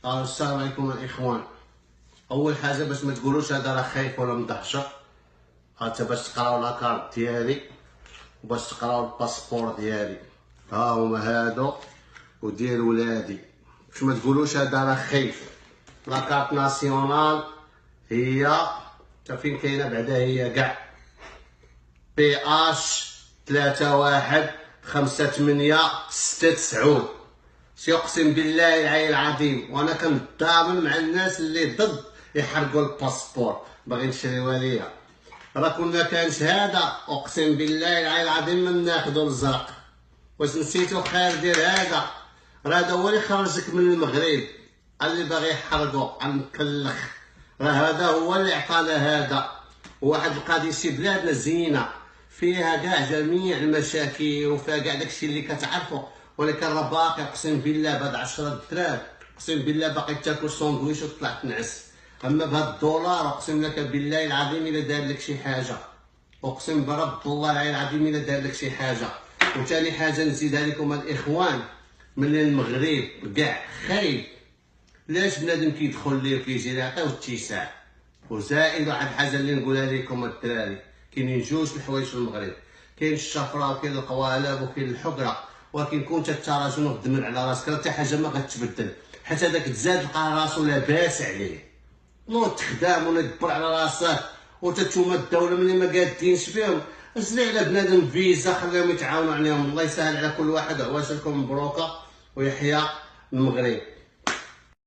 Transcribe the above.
السلام عليكم الاخوان. اول حاجه باش ما تقولوش هذا راه خايف ولا مدهشر، حتى باش تقراو لاكارت ديالي وباش تقراو الباسبور ديالي، ها هما هادو وديال ولادي، باش ما تقولوش هذا راه خايف. لاكارت ناسيونال هي تا فين كاينه بعدا، هي كاع بي اش 315869. اقسم بالله العلي العظيم، وانا كنتضامن مع الناس اللي ضد يحرقوا الباسبور باغي نشريوها ليا. راه كنا كان شهاده، اقسم بالله العلي العظيم من ناخذوا الزرق. واش نسيتو خير دير هذا؟ راه هذا هو اللي خرجك من المغرب، اللي باغي يحرقو مكلخ. راه هذا هو اللي عطانا هذا. واحد القضيه شي بلادنا زينه فيها كاع جميع المشاكل وفيها كاع داكشي اللي كتعرفو، ولكن راه باقي اقسم بالله بهاد 10 دراهم اقسم بالله باقي تاكل ساندويش وتطلع تنعس. اما بهاد الدولار اقسم لك بالله العظيم الا دار لك شي حاجه، اقسم برب الله العلي العظيم الا دار لك شي حاجه. وثاني حاجه نزيدها لكم الاخوان، من المغرب كاع خايب. علاش بنادم كيدخل ليه وكيجي يعطيوه اتساع؟ وزائد واحد الحاجه اللي نقولها لكم الدراري، كاينين جوج الحوايج في المغرب، كاين الشفره وكاين القوالب وكاين الحقره، ولكن كنت التراجم وخدم على راسك راه حتى حاجه ما غتبدل، حتى داك تزاد لقى راسو لاباس عليه، نوض تخدام ولا يدبر على راسه. وتتوما الدوله ملي ما قادينش فيهم، اسلي على بنادم فيزا خليهم يتعاونوا عليهم. الله يسهل على كل واحد، عواشركم مبروكه ويحيى المغرب.